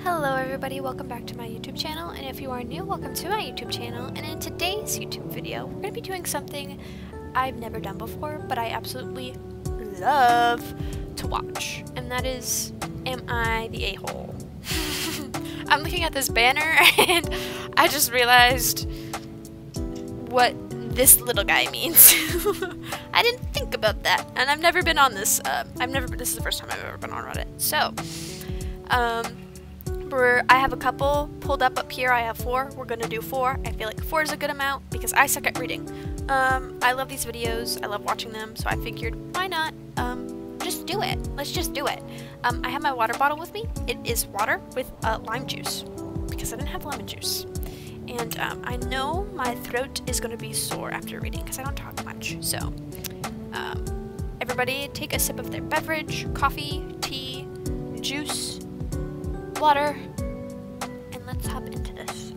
Hello everybody, welcome back to my YouTube channel, and if you are new, welcome to my YouTube channel. And in today's YouTube video, we're going to be doing something I've never done before, but I absolutely love to watch, and that is, am I the a-hole? I'm looking at this banner and I just realized what this little guy means. I didn't think about that, and I've never been on this. This is the first time I've ever been on Reddit. So, I have a couple pulled up here. I have 4. We're gonna do 4. I feel like 4 is a good amount because I suck at reading. I love these videos. I love watching them, so I figured, why not? Just do it. Let's just do it. I have my water bottle with me. It is water with lime juice because I didn't have lemon juice. And I know my throat is going to be sore after reading because I don't talk much. So, everybody take a sip of their beverage, coffee, tea, juice, water, and let's hop into this.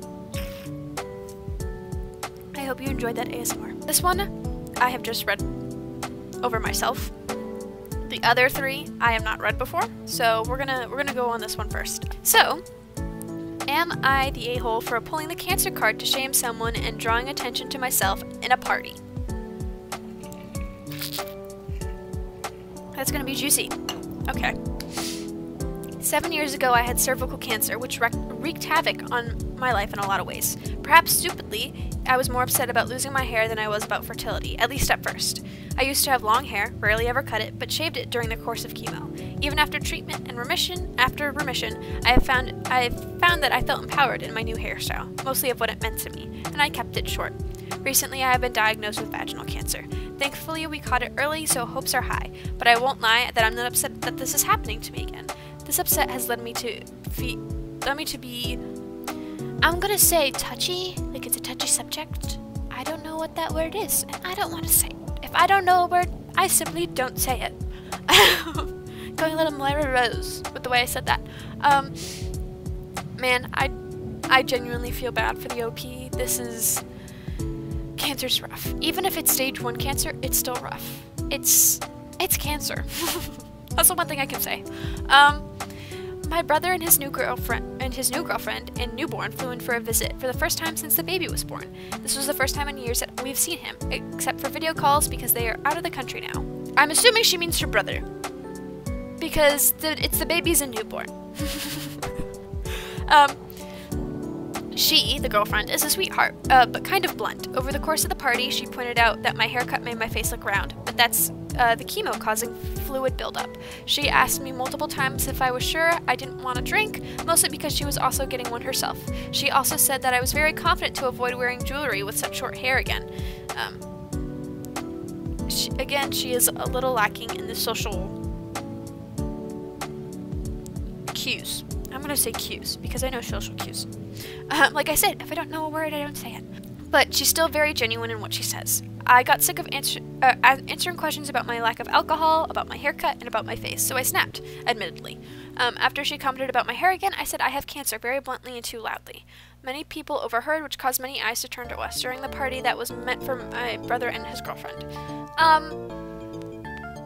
I hope you enjoyed that ASMR. This one I have just read over myself. The other 3 I have not read before, so we're gonna go on this one first. So, am I the a-hole for pulling the cancer card to shame someone and drawing attention to myself in a party? That's gonna be juicy. Okay. 7 years ago, I had cervical cancer, which wreaked havoc on my life in a lot of ways. Perhaps stupidly, I was more upset about losing my hair than I was about fertility, at least at first. I used to have long hair, rarely ever cut it, but shaved it during the course of chemo. Even after treatment and remission, I have found that I felt empowered in my new hairstyle, mostly of what it meant to me, and I kept it short. Recently, I have been diagnosed with vaginal cancer. Thankfully, we caught it early, so hopes are high, but I won't lie that I'm not upset that this is happening to me again. This upset has led me to be, I'm gonna say touchy, like it's a touchy subject. I don't know what that word is, and I don't want to say it. If I don't know a word, I simply don't say it. Going a little Moira Rose with the way I said that. Man, I genuinely feel bad for the OP. Cancer's rough. Even if it's stage 1 cancer, it's still rough. It's cancer. That's the one thing I can say. My brother and his new girlfriend and newborn flew in for a visit for the first time since the baby was born. This was the first time in years that we've seen him, except for video calls because they are out of the country now. I'm assuming she means her brother, because it's the baby's a newborn. She, the girlfriend, is a sweetheart, but kind of blunt. Over the course of the party, she pointed out that my haircut made my face look round, but that's the chemo causing fluid buildup. She asked me multiple times if I was sure I didn't want a drink, mostly because she was also getting one herself. She also said that I was very confident to avoid wearing jewelry with such short hair again. She is a little lacking in the social cues. I'm gonna say cues, because I know social cues. Like I said, if I don't know a word, I don't say it. But she's still very genuine in what she says. I got sick of answering questions about my lack of alcohol, about my haircut, and about my face, so I snapped, admittedly. After she commented about my hair again, I said I have cancer very bluntly and too loudly. Many people overheard, which caused many eyes to turn to us during the party that was meant for my brother and his girlfriend.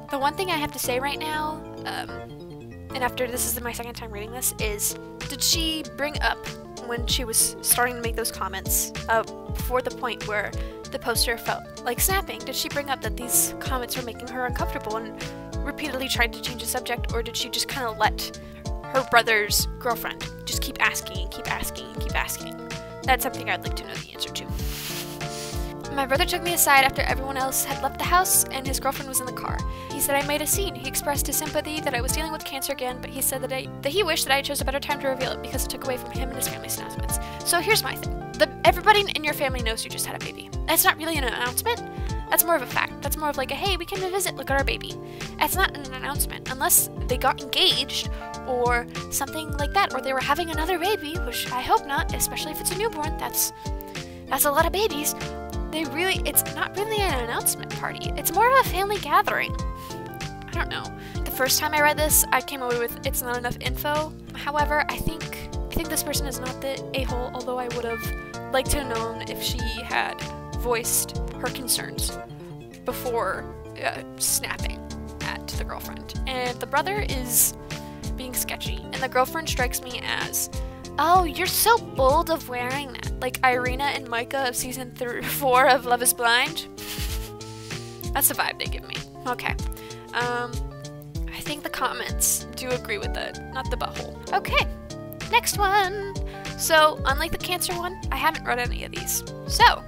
The one thing I have to say right now, and after this is my second time reading this, is did she bring up when she was starting to make those comments before the point where the poster felt like snapping, did she bring up that these comments were making her uncomfortable and repeatedly tried to change the subject, or did she just kind of let her brother's girlfriend just keep asking and keep asking and keep asking? That's something I'd like to know the answer to. My brother took me aside after everyone else had left the house and his girlfriend was in the car. He said I made a scene. He expressed his sympathy that I was dealing with cancer again, but he said that he wished that I chose a better time to reveal it because it took away from him and his family's announcements. So here's my thing. Everybody in your family knows you just had a baby. That's not really an announcement. That's more of a fact. That's more of like a, hey, we came to visit, look at our baby. That's not an announcement unless they got engaged or something like that, or they were having another baby, which I hope not, especially if it's a newborn. That's a lot of babies. It's not really an announcement party. It's more of a family gathering. I don't know. The first time I read this, I came away with it's not enough info. However, I think this person is not the a-hole, although I would have liked to have known if she had voiced her concerns before snapping. the girlfriend, and the brother is being sketchy, and the girlfriend strikes me as, oh, you're so bold of wearing that. Like Irina and Micah of season 4 of Love is Blind. That's the vibe they give me. Okay. I think the comments do agree with that, not the butthole. Okay, next one. So, unlike the cancer one, I haven't read any of these. So,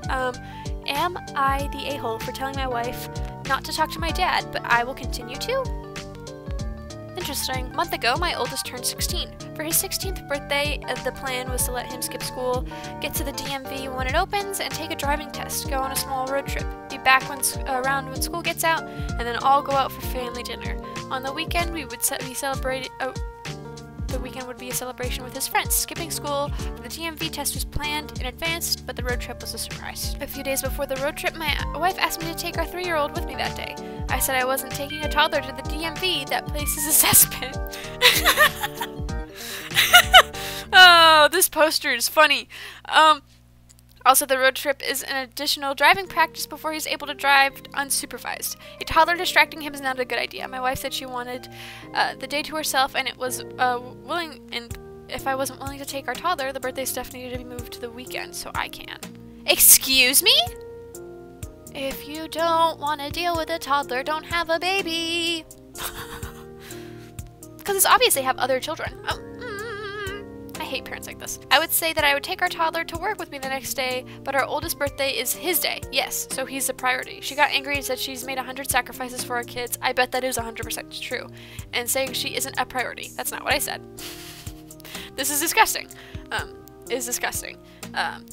am I the a-hole for telling my wife not to talk to my dad, but I will continue to? Interesting. A month ago, my oldest turned 16. For his 16th birthday, the plan was to let him skip school, get to the DMV when it opens, and take a driving test, go on a small road trip, be back around when school gets out, and then all go out for family dinner. On the weekend, we would be celebrating. The weekend would be a celebration with his friends. Skipping school for the DMV test was planned in advance, but the road trip was a surprise. A few days before the road trip, my wife asked me to take our 3-year-old with me that day. I said I wasn't taking a toddler to the DMV. That place is a cesspit. Oh, this poster is funny. Also, the road trip is an additional driving practice before he's able to drive unsupervised. A toddler distracting him is not a good idea. My wife said she wanted the day to herself, and it was and if I wasn't willing to take our toddler, the birthday stuff needed to be moved to the weekend, so I can. Excuse me? If you don't want to deal with a toddler, don't have a baby. Because it's obvious they have other children. I hate parents like this. I would say that I would take our toddler to work with me the next day, but our oldest birthday is his day. Yes, so he's the priority. She got angry and said she's made 100 sacrifices for our kids. I bet that is 100% true. And saying she isn't a priority. That's not what I said. This is disgusting. It is disgusting.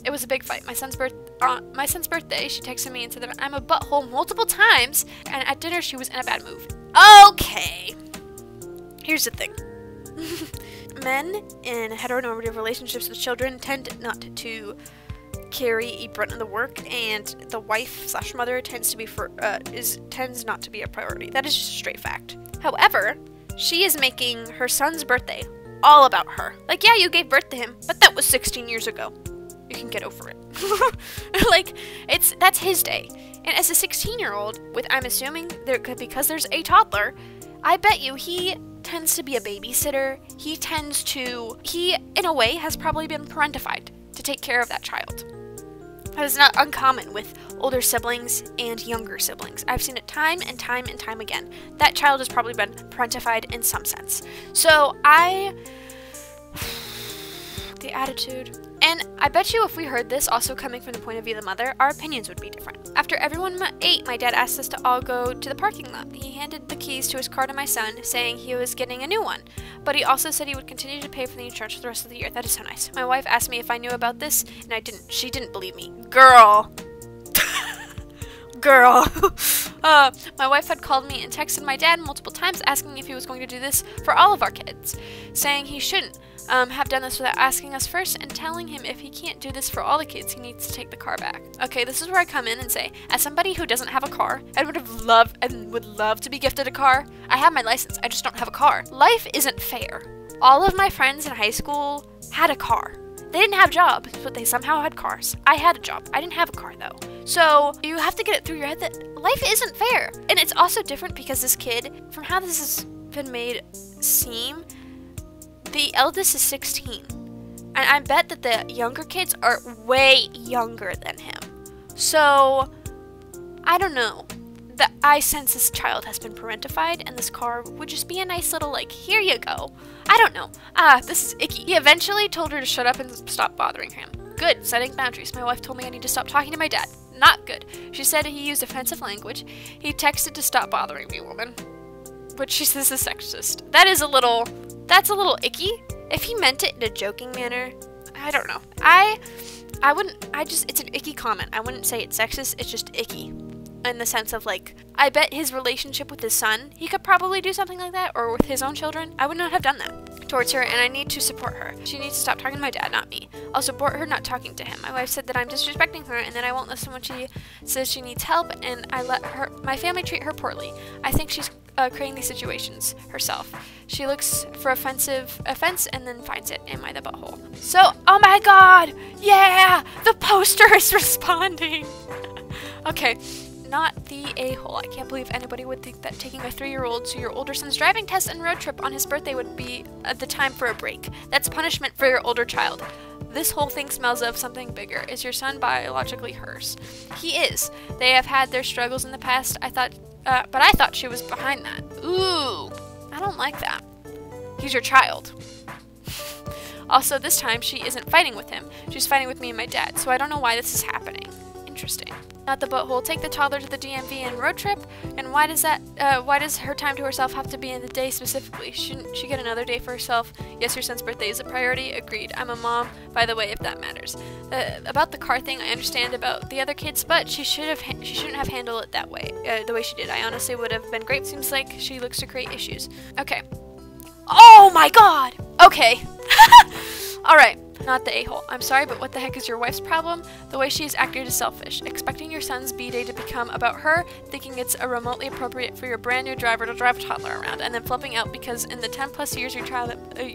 It was a big fight. My son's birthday, she texted me and said that I'm a butthole multiple times, and at dinner she was in a bad mood. Okay. Here's the thing. Men in heteronormative relationships with children tend not to carry a brunt of the work, and the wife/mother tends not to be a priority. That is just a straight fact. However, she is making her son's birthday all about her. Like, yeah, you gave birth to him, but that was 16 years ago. You can get over it. Like, that's his day. And as a 16-year-old, I'm assuming because there's a toddler, I bet you he tends to be a babysitter. He, in a way, has probably been parentified to take care of that child. That is not uncommon with older siblings and younger siblings. I've seen it time and time and time again. That child has probably been parentified in some sense. So the attitude. And I bet you if we heard this also coming from the point of view of the mother, our opinions would be different. After everyone ate, my dad asked us to all go to the parking lot. He handed the keys to his car to my son, saying he was getting a new one. But he also said he would continue to pay for the insurance for the rest of the year. That is so nice. My wife asked me if I knew about this, and I didn't. She didn't believe me. Girl. Girl. My wife had called me and texted my dad multiple times asking if he was going to do this for all of our kids, saying he shouldn't have done this without asking us first, and telling him if he can't do this for all the kids, he needs to take the car back. Okay, this is where I come in and say, as somebody who doesn't have a car and would love to be gifted a car, I have my license, I just don't have a car. Life isn't fair. All of my friends in high school had a car. They didn't have jobs, but they somehow had cars. I had a job. I didn't have a car, though. So you have to get it through your head that life isn't fair. And it's also different because this kid, from how this has been made seem, the eldest is 16. And I bet that the younger kids are way younger than him. So, I don't know. I sense this child has been parentified, and this car would just be a nice little, like, here you go. I don't know. This is icky. He eventually told her to shut up and stop bothering him. Good, setting boundaries. My wife told me I need to stop talking to my dad. Not good. She said he used offensive language. He texted to stop bothering me, woman. Which she says is sexist. That's a little icky. If he meant it in a joking manner, I don't know. It's an icky comment. I wouldn't say it's sexist, it's just icky. In the sense of, like, I bet his relationship with his son, he could probably do something like that, or with his own children. I would not have done that towards her, and I need to support her. She needs to stop talking to my dad, not me. I'll support her not talking to him. My wife said that I'm disrespecting her, and then I won't listen when she says she needs help, and I let my family treat her poorly. I think she's creating these situations herself. She looks for offense and then finds it. Am I the butthole? So, oh my god! Yeah! The poster is responding! Okay. not the a-hole. I can't believe anybody would think that taking a 3-year-old to your older son's driving test and road trip on his birthday would be the time for a break. That's punishment for your older child. This whole thing smells of something bigger. Is your son biologically hers? He is. They have had their struggles in the past. But I thought she was behind that. Ooh, I don't like that. He's your child. Also, this time she isn't fighting with him. She's fighting with me and my dad, so I don't know why this is happening. Interesting. Not the butthole. Take the toddler to the DMV and road trip. And why does her time to herself have to be in the day specifically? Shouldn't she get another day for herself? Yes, your son's birthday is a priority. Agreed. I'm a mom, by the way, if that matters. About the car thing, I understand about the other kids, but she shouldn't have handled it that way, the way she did. I honestly would have been great. Seems like she looks to create issues. Okay. Oh my god! Okay. Alright. Not the a-hole. I'm sorry, but what the heck is your wife's problem? The way she is acting is selfish. Expecting your son's B-day to become about her, thinking it's remotely appropriate for your brand new driver to drive a toddler around, and then flipping out because in the 10+ years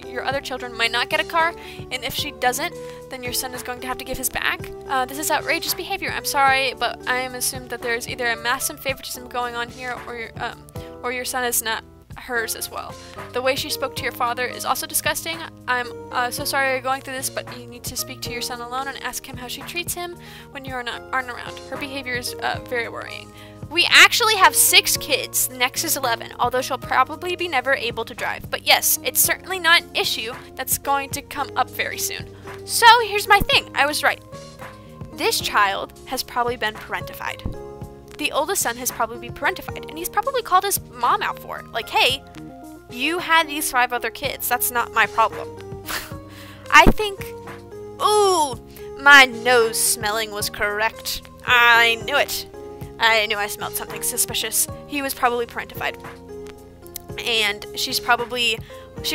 your other children might not get a car, and if she doesn't, then your son is going to have to give his back. This is outrageous behavior. I'm sorry, but I am assumed that there is either a massive favoritism going on here, or your son is not hers as well. The way she spoke to your father is also disgusting. I'm so sorry you're going through this, but you need to speak to your son alone and ask him how she treats him when you aren't around. Her behavior is very worrying. We actually have 6 kids. Next is 11, although she'll probably be never able to drive. But yes, it's certainly not an issue that's going to come up very soon. So here's my thing. I was right. This child has probably been parentified. The oldest son has probably been parentified, and he's probably called his mom out for it. Like, hey, you had these 5 other kids. That's not my problem. I think, ooh, my nose smelling was correct. I knew it. I knew I smelled something suspicious. He was probably parentified. And she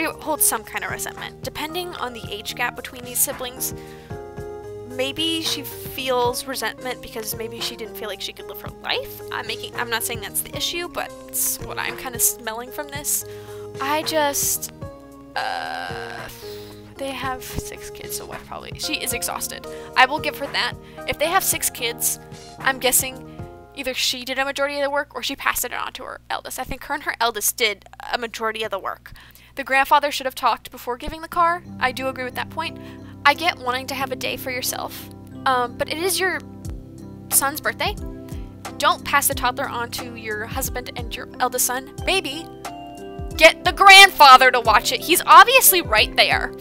holds some kind of resentment. Depending on the age gap between these siblings, maybe she feels resentment because maybe she didn't feel like she could live her life. I'm not saying that's the issue, but it's what I'm kind of smelling from this. They have 6 kids, so wife probably, she is exhausted. I will give her that. If they have 6 kids, I'm guessing either she did a majority of the work or she passed it on to her eldest. I think her and her eldest did a majority of the work. The grandfather should have talked before giving the car. I do agree with that point. I get wanting to have a day for yourself, but it is your son's birthday. Don't pass the toddler on to your husband and your eldest son. Maybe get the grandfather to watch it. He's obviously right there.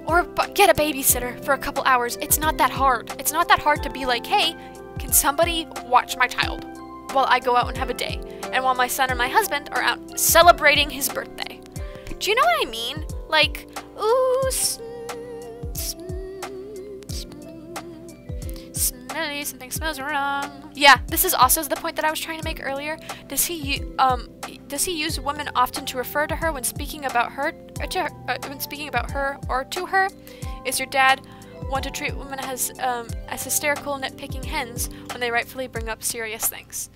Or get a babysitter for a couple hours. It's not that hard. It's not that hard to be like, hey, can somebody watch my child while I go out and have a day? And while my son and my husband are out celebrating his birthday. Do you know what I mean? Like, ooh, smelly, something smells wrong. Yeah, this is also the point that I was trying to make earlier. Does he use women often to refer to her when speaking about her, or to her? Is your dad one to treat women as hysterical, nitpicking hens when they rightfully bring up serious things?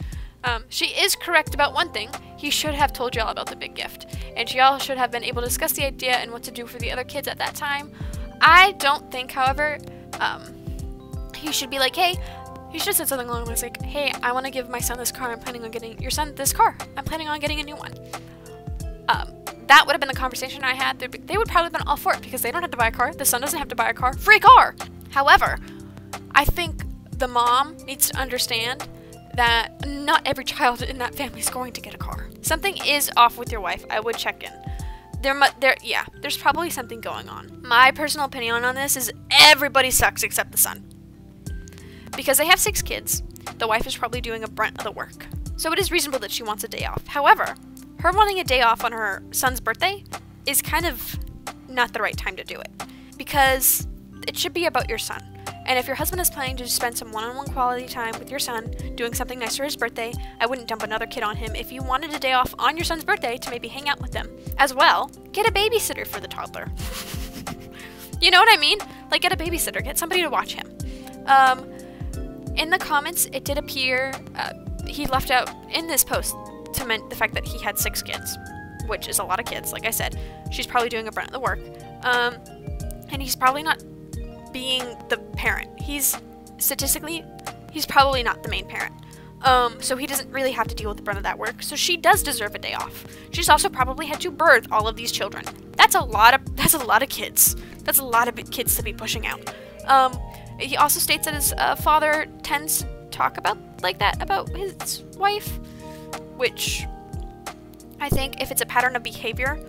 She is correct about one thing. He should have told y'all about the big gift. And y'all should have been able to discuss the idea and what to do for the other kids at that time. I don't think, however, he should be like, hey, he should have said something along the lines like, hey, I want to give my son this car. I'm planning on getting your son this car. I'm planning on getting a new one. That would have been the conversation I had. They would probably have been all for it because they don't have to buy a car. The son doesn't have to buy a car. Free car! However, I think the mom needs to understand that not every child in that family is going to get a car. Something is off with your wife. I would check in. There's probably something going on. My personal opinion on this is everybody sucks except the son. Because they have 6 kids, the wife is probably doing a brunt of the work. So it is reasonable that she wants a day off. However, her wanting a day off on her son's birthday is kind of not the right time to do it. Because it should be about your son. And if your husband is planning to spend some one-on-one quality time with your son, doing something nice for his birthday, I wouldn't dump another kid on him. If you wanted a day off on your son's birthday to maybe hang out with them as well, get a babysitter for the toddler. You know what I mean? Like, get a babysitter. Get somebody to watch him. In the comments, it did appear he left out in this post to meant the fact that he had 6 kids, which is a lot of kids. Like I said, she's probably doing a brunt of the work. And he's probably not being the parent. Statistically, he's probably not the main parent. So he doesn't really have to deal with the brunt of that work, so she does deserve a day off. She's also probably had to birth all of these children. That's a lot of kids. That's a lot of kids to be pushing out. He also states that his father tends to talk about like that about his wife, which I think if it's a pattern of behavior,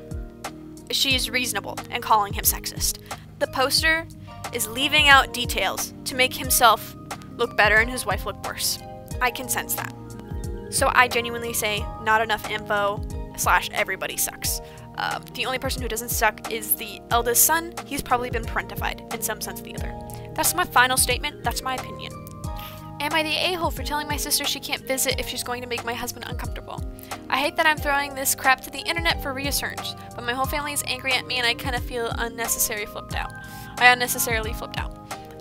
she's reasonable in calling him sexist. The poster is leaving out details to make himself look better and his wife look worse. I can sense that. So I genuinely say not enough info / everybody sucks. The only person who doesn't suck is the eldest son. He's probably been parentified in some sense or the other. That's my final statement. That's my opinion. Am I the a-hole for telling my sister she can't visit if she's going to make my husband uncomfortable? I hate that I'm throwing this crap to the internet for reassurance, but my whole family is angry at me and I kind of feel unnecessarily flipped out. I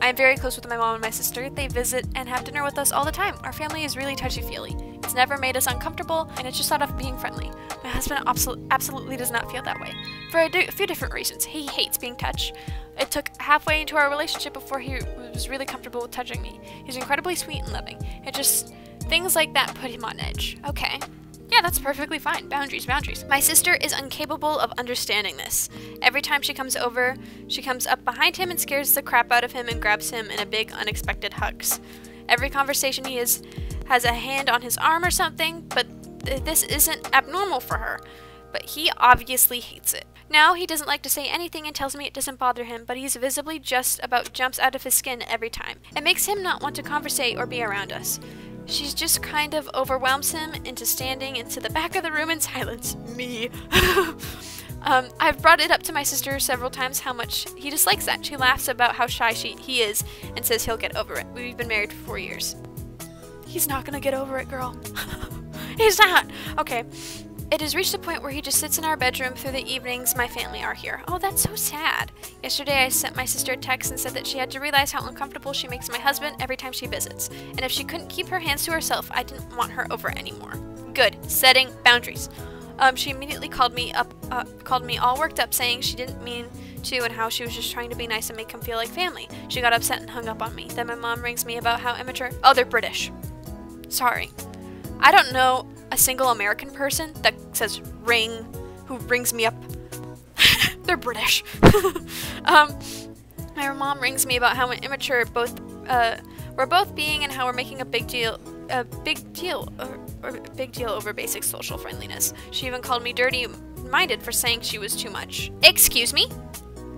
am very close with my mom and my sister. They visit and have dinner with us all the time. Our family is really touchy-feely. It's never made us uncomfortable, and it's just out of being friendly. My husband absolutely does not feel that way. For a few different reasons. He hates being touched. It took halfway into our relationship before he was really comfortable with touching me. He's incredibly sweet and loving. It just, things like that put him on edge. Okay. Yeah, that's perfectly fine. Boundaries. My sister is incapable of understanding this. Every time she comes over, she comes up behind him and scares the crap out of him and grabs him in a big, unexpected hugs. Every conversation he has a hand on his arm or something, but this isn't abnormal for her. But he obviously hates it. Now, he doesn't like to say anything and tells me it doesn't bother him, but he's visibly just about jumps out of his skin every time. It makes him not want to conversate or be around us. She just kind of overwhelms him into standing into the back of the room in silence. Me. I've brought it up to my sister several times how much he dislikes that. She laughs about how shy he is and says he'll get over it. We've been married for 4 years. He's not gonna get over it, girl. He's not. Okay. It has reached a point where he just sits in our bedroom through the evenings my family are here. Oh, that's so sad. Yesterday I sent my sister a text and said that she had to realize how uncomfortable she makes my husband every time she visits. And if she couldn't keep her hands to herself, I didn't want her over anymore. Good. Setting boundaries. She immediately called me all worked up saying she didn't mean to and how she was just trying to be nice and make him feel like family. She got upset and hung up on me. Then my mom rings me about how immature. Oh, they're British. Sorry. I don't know a single American person that says ring, who rings me up. They're British. My mom rings me about how immature we're both being and how we're making a big deal over basic social friendliness. She even called me dirty-minded for saying she was too much. Excuse me?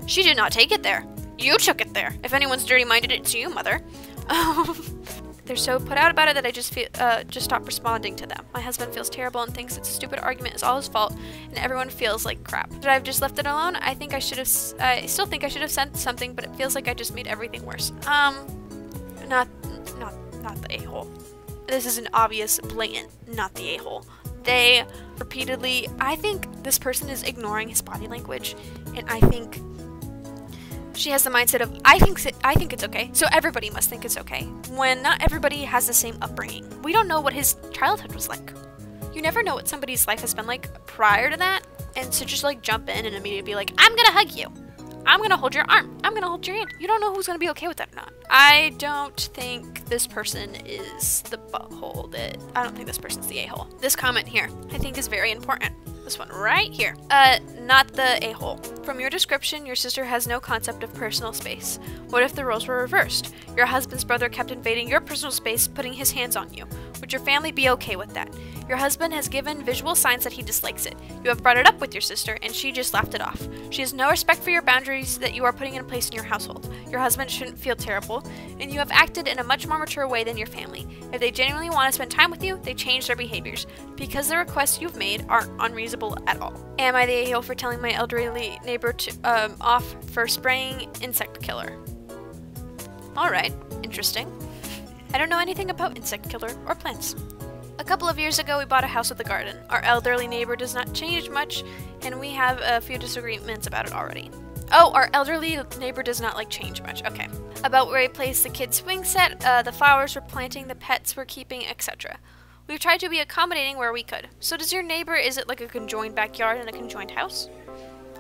She did not take it there. You took it there. If anyone's dirty-minded, it's you, mother. They're so put out about it that I just stop responding to them. My husband feels terrible and thinks it's a stupid argument is all his fault, and everyone feels like crap. Should I have just left it alone? I still think I should have said something, but it feels like I just made everything worse. Not the a-hole. This is an obvious, blatant, not the a-hole. They repeatedly, I think this person is ignoring his body language, and I think she has the mindset of, I think it's okay, so everybody must think it's okay, when not everybody has the same upbringing. We don't know what his childhood was like. You never know what somebody's life has been like prior to that, and to just like jump in and immediately be like, I'm gonna hug you. I'm gonna hold your arm. I'm gonna hold your hand. You don't know who's gonna be okay with that or not. I don't think this person is the butthole I don't think this person's the a-hole. This comment here, I think is very important. This one right here. Not the a-hole. From your description, your sister has no concept of personal space. What if the roles were reversed? Your husband's brother kept invading your personal space, putting his hands on you. Would your family be okay with that? Your husband has given visual signs that he dislikes it. You have brought it up with your sister, and she just laughed it off. She has no respect for your boundaries that you are putting in place in your household. Your husband shouldn't feel terrible, and you have acted in a much more mature way than your family. If they genuinely want to spend time with you, they change their behaviors, because the requests you've made aren't unreasonable at all. Am I the a-hole for telling my elderly neighbor off for spraying insect killer? Alright, interesting. I don't know anything about insect killer or plants. A couple of years ago, we bought a house with a garden. Our elderly neighbor does not change much, and we have a few disagreements about it already. Oh, our elderly neighbor does not like change much. Okay. About where we placed the kids' swing set, the flowers we're planting, the pets we're keeping, etc. We've tried to be accommodating where we could. So does your neighbor, is it like a conjoined backyard and a conjoined house?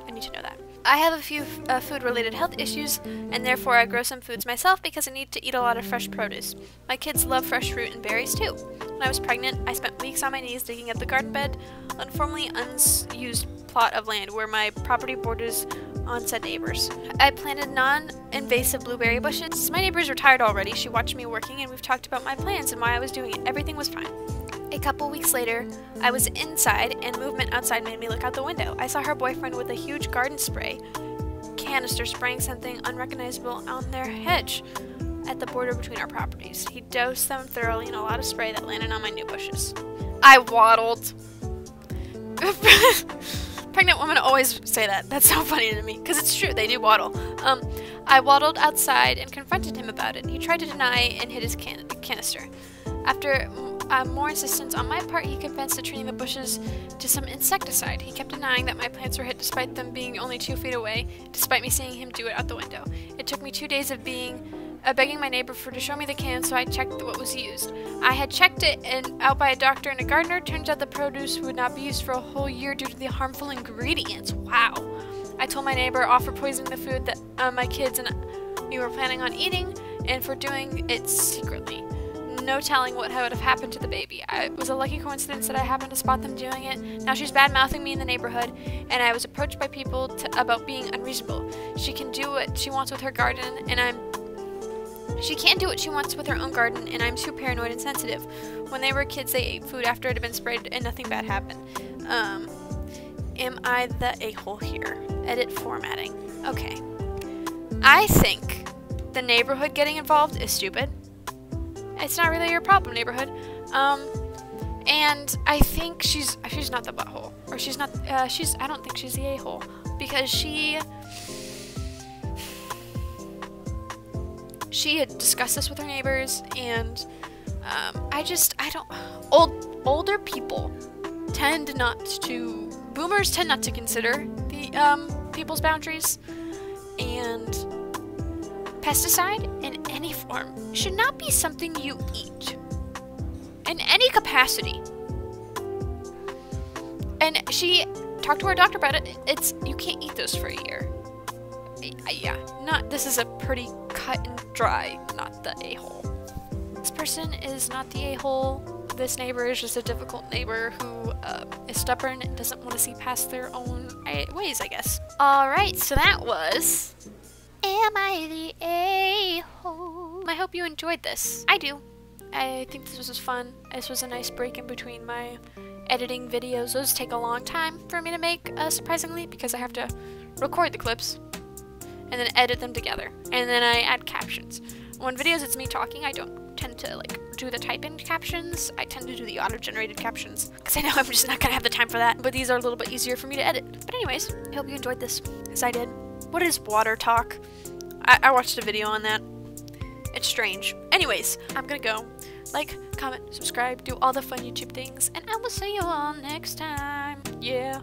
I need to know that. I have a few food-related health issues, and therefore I grow some foods myself because I need to eat a lot of fresh produce. My kids love fresh fruit and berries too. When I was pregnant, I spent weeks on my knees digging up the garden bed, a formerly unused plot of land where my property borders on said neighbors. I planted non-invasive blueberry bushes. My neighbors were tired already. She watched me working, and we've talked about my plans and why I was doing it. Everything was fine. A couple weeks later, I was inside, and movement outside made me look out the window. I saw her boyfriend with a huge garden spray canister spraying something unrecognizable on their hedge at the border between our properties. He doused them thoroughly in a lot of spray that landed on my new bushes. I waddled. Pregnant women always say that. That's so funny to me, because it's true, they do waddle. I waddled outside and confronted him about it. He tried to deny and hid his canister. After more insistence on my part, he confessed to treating the bushes to some insecticide. He kept denying that my plants were hit despite them being only 2 feet away, despite me seeing him do it out the window. It took me 2 days of begging my neighbor to show me the can, so I checked what was used. I had checked it out by a doctor and a gardener. Turns out the produce would not be used for a whole year due to the harmful ingredients. Wow. I told my neighbor off for poisoning the food that my kids and me were planning on eating, and for doing it secretly. No telling what would have happened to the baby. It was a lucky coincidence that I happened to spot them doing it. Now she's bad-mouthing me in the neighborhood, and I was approached by people about being unreasonable. She can do what she wants with her garden, and she can't do what she wants with her own garden, and I'm too paranoid and sensitive. When they were kids, they ate food after it had been sprayed, and nothing bad happened. Am I the a-hole here? Edit formatting. Okay. I think the neighborhood getting involved is stupid. It's not really your problem, neighborhood. And I think she's not the butthole, or she's not. I don't think she's the a-hole, because she had discussed this with her neighbors, and I don't. Older people boomers tend not to consider the people's boundaries, and pesticide in any form should not be something you eat in any capacity. And she talked to her doctor about it. You can't eat those for a year. Yeah, this is a pretty cut and dry, not the a-hole. This person is not the a-hole. This neighbor is just a difficult neighbor who is stubborn and doesn't want to see past their own ways, I guess. Alright, so that was Am I the a-hole? I hope you enjoyed this. I do. I think this was fun. This was a nice break in between my editing videos. Those take a long time for me to make, surprisingly, because I have to record the clips and then edit them together. And then I add captions. When videos it's me talking, I don't tend to do the type-in captions. I tend to do the auto-generated captions because I know I'm just not gonna have the time for that. But these are a little bit easier for me to edit. But anyways, I hope you enjoyed this, as I did. What is water talk? I watched a video on that. It's strange. Anyways, I'm gonna go. Like, comment, subscribe, do all the fun YouTube things, and I will see you all next time. Yeah.